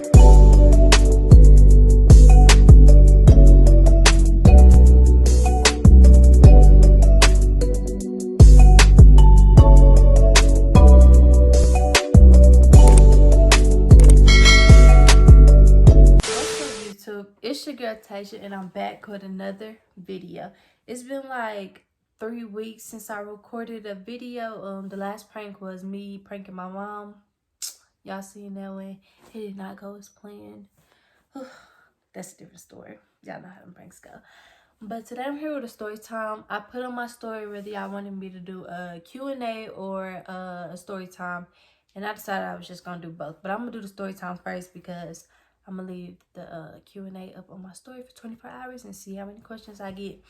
It's your girl Tasha, and I'm back with another video. It's been like 3 weeks since I recorded a video. The last prank was me pranking my mom. Y'all seen that one? It did not go as planned. That's a different story. Y'all know how pranks go. But today I'm here with a story time. I put on my story whether y'all wanted me to do a Q&A or a story time, and I decided I was just gonna do both. But I'm gonna do the story time first because I'm gonna leave the Q&A up on my story for 24 hours and see how many questions I get.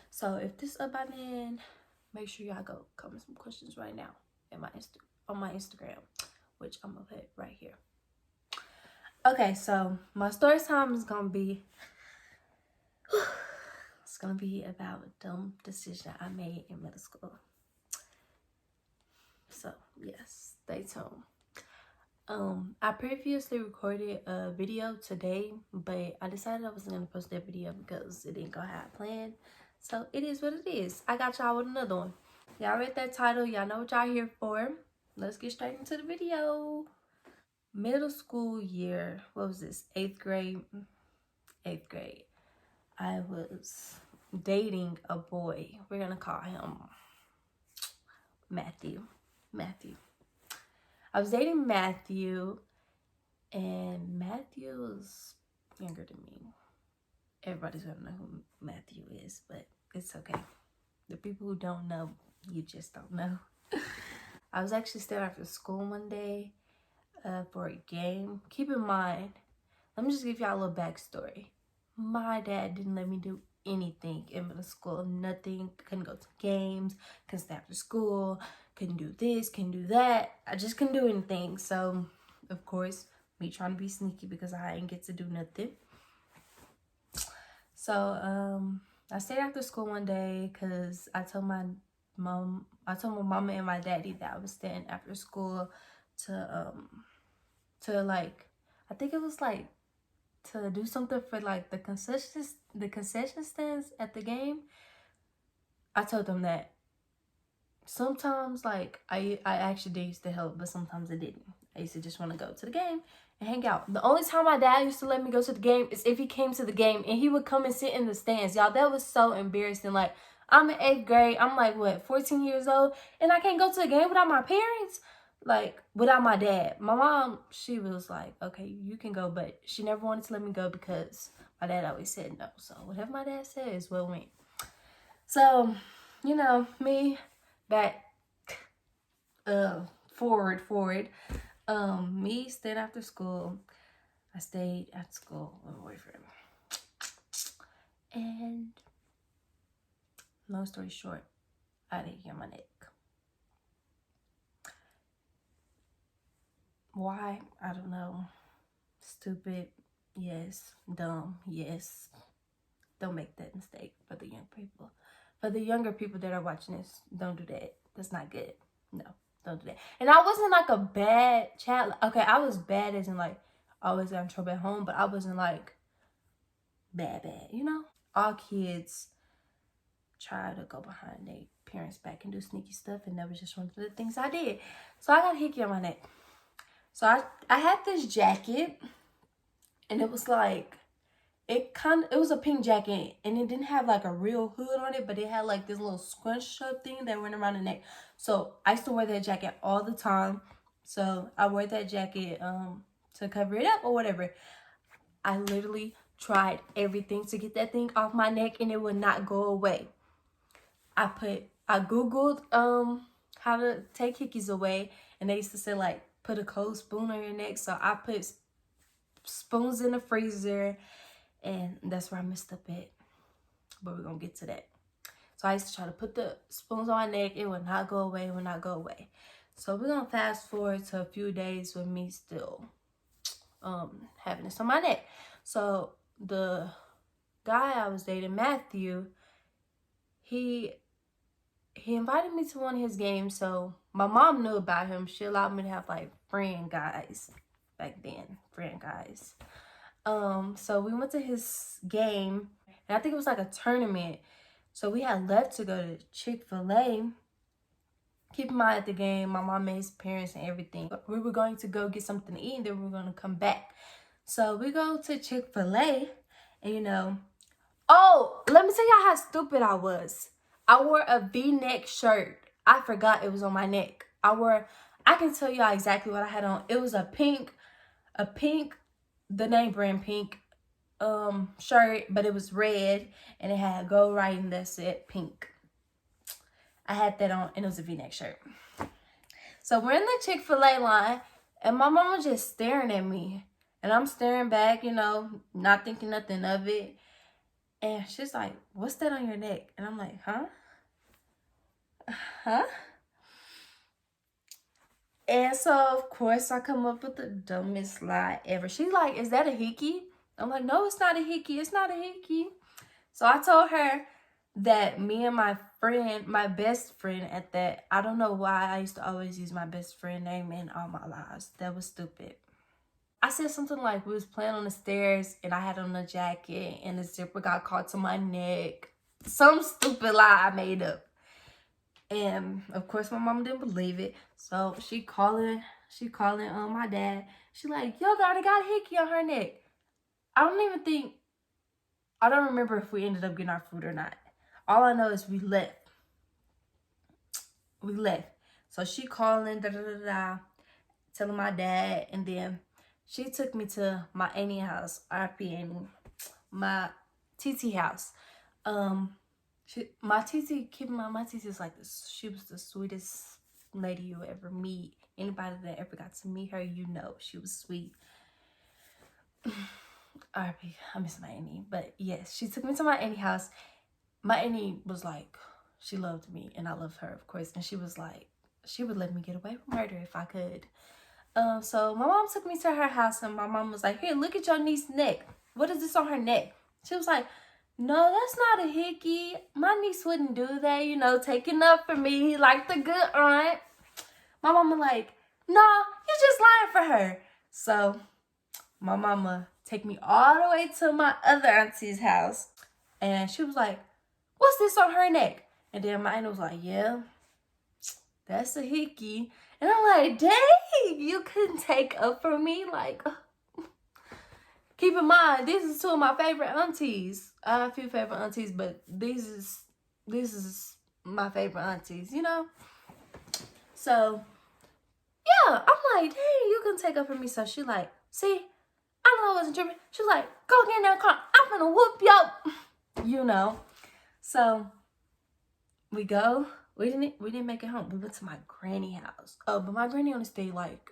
So if this up by then, make sure y'all go comment some questions right now in on my Instagram, which I'm gonna put right here. Okay, so my story time is gonna be it's gonna be about a dumb decision I made in middle school. So yes, stay tuned. I previously recorded a video today, but I decided I wasn't gonna post that video because it didn't go how I planned. So it is what it is. I got y'all with another one. Y'all read that title, y'all know what y'all here for. Let's get straight into the video. Middle school year, what was this? 8th grade. I was dating a boy. We're gonna call him Matthew. I was dating Matthew, and Matthew's younger than me. Everybody's gonna know who Matthew is, but it's okay. The people who don't know, you just don't know. I was actually staying after school one day for a game. Keep in mind, let me just give y'all a little backstory. My dad didn't let me do anything in middle school. Nothing. Couldn't go to games, couldn't stay after school, couldn't do this, couldn't do that. I just couldn't do anything. So, of course, me trying to be sneaky because I didn't get to do nothing. So, I stayed after school one day because I told my mama and my daddy that I was staying after school to like, I think it was like to do something for like the concession stands at the game. I told them that sometimes like I actually used to help, but sometimes I didn't. I used to just want to go to the game and hang out. The only time my dad used to let me go to the game is if he came to the game and he would come and sit in the stands. Y'all, that was so embarrassing. Like, I'm in 8th grade. I'm like, what, 14 years old? And I can't go to the game without my parents? Like, without my dad. My mom, she was like, okay, you can go, but she never wanted to let me go because my dad always said no. So whatever my dad said is what went. So, you know, me back forward. Me stayed after school. I stayed at school with my boyfriend. And long story short, I didn't hear my neck. Why? I don't know. Stupid, yes. Dumb, yes. Don't make that mistake for the young people. For the younger people that are watching this, don't do that. That's not good. No, don't do that. And I wasn't like a bad child. Okay, I was bad as in like always got in trouble at home, but I wasn't like bad, you know? All kids try to go behind their parents' back and do sneaky stuff, and that was just one of the things I did. So I got hickey on my neck. So I had this jacket, and it was like, it was a pink jacket, and it didn't have like a real hood on it, but it had like this little scrunch up thing that went around the neck. So I used to wear that jacket all the time. So I wore that jacket to cover it up or whatever. I literally tried everything to get that thing off my neck, and it would not go away. I googled how to take hickeys away, and they used to say like put a cold spoon on your neck. So I put spoons in the freezer, and that's where I messed up at, but we're gonna get to that. So I used to try to put the spoons on my neck. It would not go away. So we're gonna fast forward to a few days with me still having this on my neck. So the guy I was dating, Matthew, he invited me to one of his games. So my mom knew about him. She allowed me to have like friend guys back then, friend guys. So we went to his game, and I think it was like a tournament. So we had left to go to Chick-fil-A. Keep in mind, at the game, my mom made his parents and everything. We were going to go get something to eat, and then we were going to come back. So we go to Chick-fil-A, and you know, oh, let me tell y'all how stupid I was. I wore a V-neck shirt. I forgot it was on my neck. I can tell y'all exactly what I had on. It was a pink, the name brand pink shirt, but it was red, and it had gold writing that said pink. I had that on, and it was a V-neck shirt. So we're in the Chick-fil-A line, and my mom was just staring at me. And I'm staring back, you know, not thinking nothing of it. And she's like, what's that on your neck? And I'm like, huh? Huh? And so, of course, I come up with the dumbest lie ever. She's like, is that a hickey? I'm like, no, it's not a hickey. It's not a hickey. So I told her that me and my friend, my best friend at that, I don't know why I used to always use my best friend name in all my lies. That was stupid. I said something like we was playing on the stairs and I had on a jacket and the zipper got caught to my neck. Some stupid lie I made up. And of course my mom didn't believe it. So she calling my dad. She like, your daughter got hickey on her neck. I don't remember if we ended up getting our food or not. All I know is we left. So she calling, telling my dad, and then she took me to my auntie house, RP auntie, my TT house. My TT, keep in mind, my TT is like this. She was the sweetest lady you ever meet. Anybody that ever got to meet her, you know, she was sweet. RP, I miss my auntie, but yes, she took me to my auntie house. My auntie was like, she loved me, and I loved her, of course. And she was like, she would let me get away from murder if I could. So my mom took me to her house, and my mom was like, here, look at your niece's neck. What is this on her neck? She was like, no, that's not a hickey. My niece wouldn't do that, you know, taking up for me like the good aunt. My mama like, no, you're just lying for her. So my mama take me all the way to my other auntie's house, and she was like, what's this on her neck? And then my aunt was like, yeah, that's a hickey. And I'm like, dang, you couldn't take up for me? Like, keep in mind, this is two of my favorite aunties. I have a few favorite aunties, but this is my favorite aunties, you know? So, yeah, I'm like, dang, you couldn't take up for me. So she like, see, I know I wasn't tripping. She's like, go get in that car. I'm gonna whoop yo. You know? So, we go. We didn't make it home. We went to my granny house. Oh, but my granny only stayed like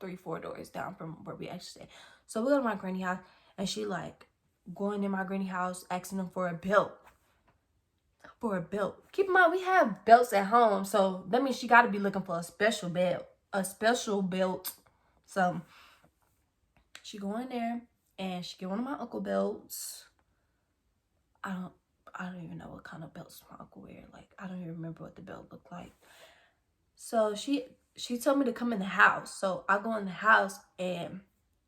3-4 doors down from where we actually stayed. So we go to my granny house, and she like going in my granny house, asking them for a belt. For a belt. Keep in mind, we have belts at home, so that means she got to be looking for a special belt. So she go in there, and she get one of my uncle belts. I don't even know what kind of belts my uncle wear. Like, I don't even remember what the belt looked like. So she told me to come in the house. So I go in the house, and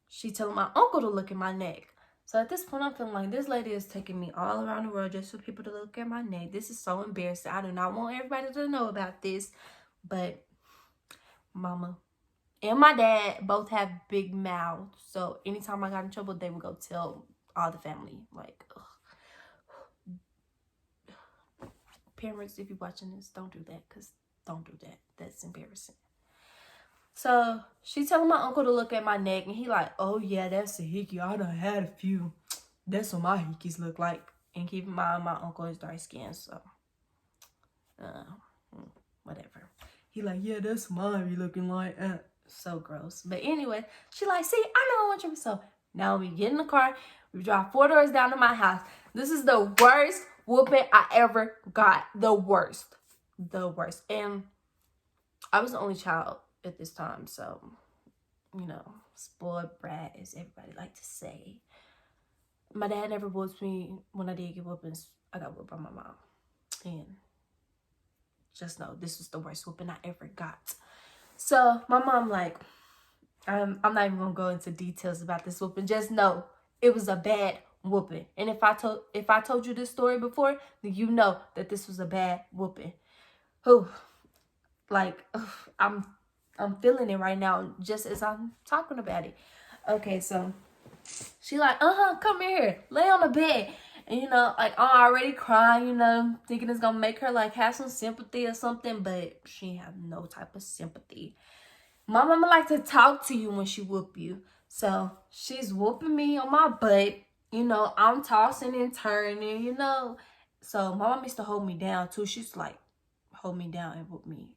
she telling my uncle to look at my neck. So at this point, I'm feeling like this lady is taking me all around the world just for people to look at my neck. This is so embarrassing. I do not want everybody to know about this. But mama and my dad both have big mouths. So anytime I got in trouble, they would go tell all the family. Like, ugh. Parents, if you're watching this, don't do that, because don't do that. That's embarrassing. So she telling my uncle to look at my neck, and he like, oh yeah, that's a hickey. I done had a few. That's what my hickeys look like. And keep in mind, my uncle is dark skinned, so whatever. He like, yeah, that's mine be looking like. So gross. But anyway, she like, see, I know I want you. So now we get in the car. We drive 4 doors down to my house. This is the worst whooping I ever got. The worst. And I was the only child at this time, so, you know, spoiled brat, as everybody like to say. My dad never whooped me. When I did get whoopings, I got whooped by my mom. And just know, this was the worst whooping I ever got. So my mom like, I'm not even gonna go into details about this whooping. Just know it was a bad whooping. And if I told you this story before, then you know that this was a bad whooping. Whew. Like, I'm feeling it right now just as I'm talking about it. Okay, so she like, come here, lay on the bed. And like, I'm already crying, thinking it's gonna make her like have some sympathy or something, but she have no type of sympathy. My mama like to talk to you when she whoop you. So she's whooping me on my butt. I'm tossing and turning, So my mom used to hold me down too. She's like, hold me down and whoop me.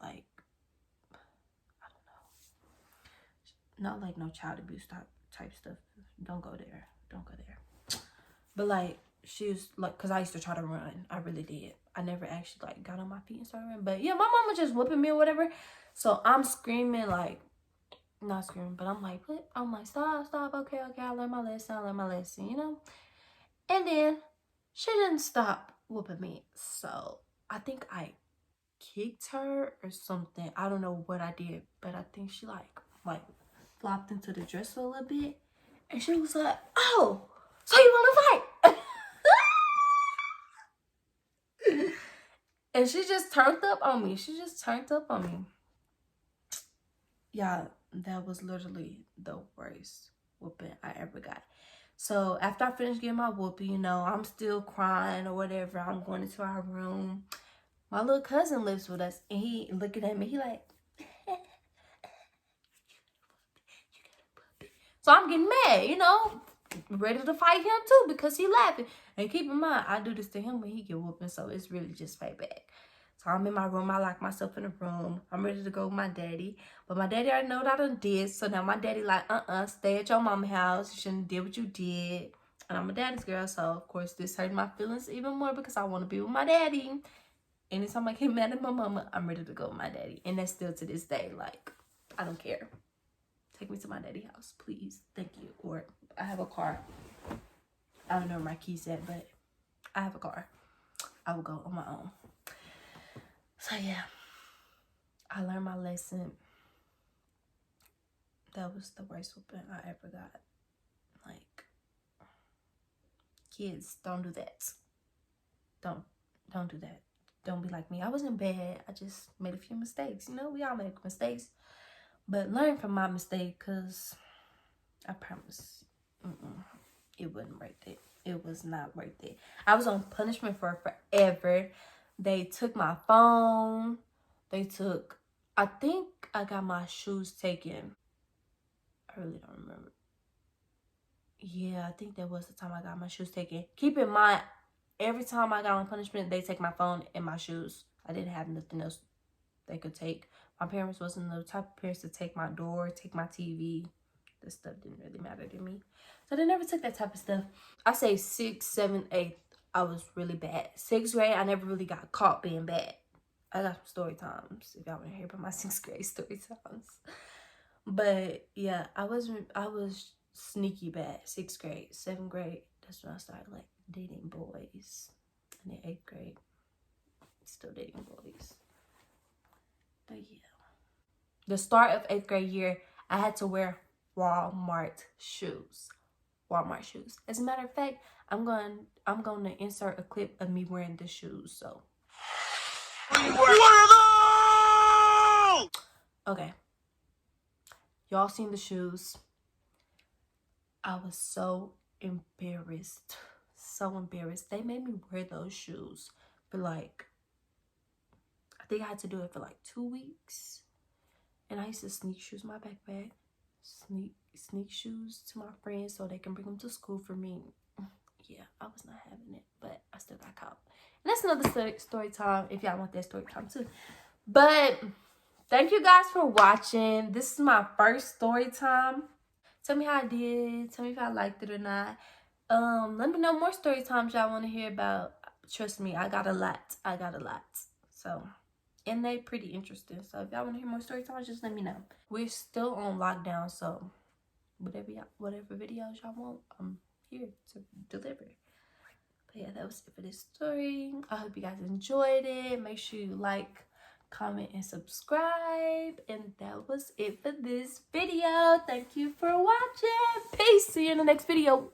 Like, I don't know. Not like no child abuse type stuff. Don't go there. Don't go there. But like, she was like, because I used to try to run. I really did. I never actually like got on my feet and started running. But yeah, my mom was just whooping me or whatever. So I'm screaming, like, not screaming, but I'm like, what? I'm like, stop, okay, I learned my lesson, And then she didn't stop whooping me. So I think I kicked her or something. I don't know what I did, but I think she like flopped into the dresser a little bit. And she was like, oh, so you want to fight? And she just turned up on me. Yeah, that was literally the worst whooping I ever got. So after I finished getting my whooping, I'm still crying or whatever. I'm going into our room. My little cousin lives with us, and he looking at me. He like, so I'm getting mad, ready to fight him too because he laughing. And keep in mind, I do this to him when he get whooping, so it's really just payback. So I'm in my room. I lock myself in the room. I'm ready to go with my daddy. But my daddy already know what I done did. So now my daddy like, stay at your mama's house. You shouldn't have did what you did. And I'm a daddy's girl. So, of course, this hurt my feelings even more because I want to be with my daddy. Anytime I get mad at my mama, I'm ready to go with my daddy. And that's still to this day. Like, I don't care. Take me to my daddy's house, please. Thank you. Or I have a car. I don't know where my keys at, but I have a car. I will go on my own. So, yeah. I learned my lesson. That was the worst whooping I ever got. Like, kids, don't do that. Don't do that. Don't be like me. I wasn't bad. I just made a few mistakes. We all make mistakes. But learn from my mistake, because I promise it wasn't worth it. It was not worth it. I was on punishment for forever. They took my phone. I think I got my shoes taken. I really don't remember. Yeah, I think that was the time I got my shoes taken. Keep in mind, every time I got on punishment, they take my phone and my shoes. I didn't have nothing else they could take. My parents wasn't the type of parents to take my door, take my TV. This stuff didn't really matter to me. So they never took that type of stuff. I say 6th, 7th, 8th, I was really bad. 6th grade, I never really got caught being bad. I got some story times, if y'all want to hear about my 6th grade story times. But yeah, I was sneaky bad. 6th grade, 7th grade, that's when I started like dating boys. And then 8th grade, still dating boys. But yeah. The start of 8th grade year, I had to wear Walmart shoes. As a matter of fact, I'm going to insert a clip of me wearing the shoes. So. What are those? Okay. Y'all seen the shoes. I was so embarrassed. So embarrassed. They made me wear those shoes for like, I think I had to do it for like 2 weeks. And I used to sneak shoes in my backpack. Sneak shoes to my friends so they can bring them to school for me. Yeah, I was not having it, but I still got caught. And that's another story time if y'all want that story time too. But thank you guys for watching. This is my first story time. Tell me how I did. Tell me if I liked it or not. Let me know more story times y'all want to hear about. Trust me, I got a lot. So, and they pretty interesting. So if y'all want to hear more story times, just let me know. We're still on lockdown, so whatever videos y'all want, I'm here to deliver. But yeah, that was it for this story. I hope you guys enjoyed it. Make sure you like, comment, and subscribe. And that was it for this video. Thank you for watching. Peace. See you in the next video.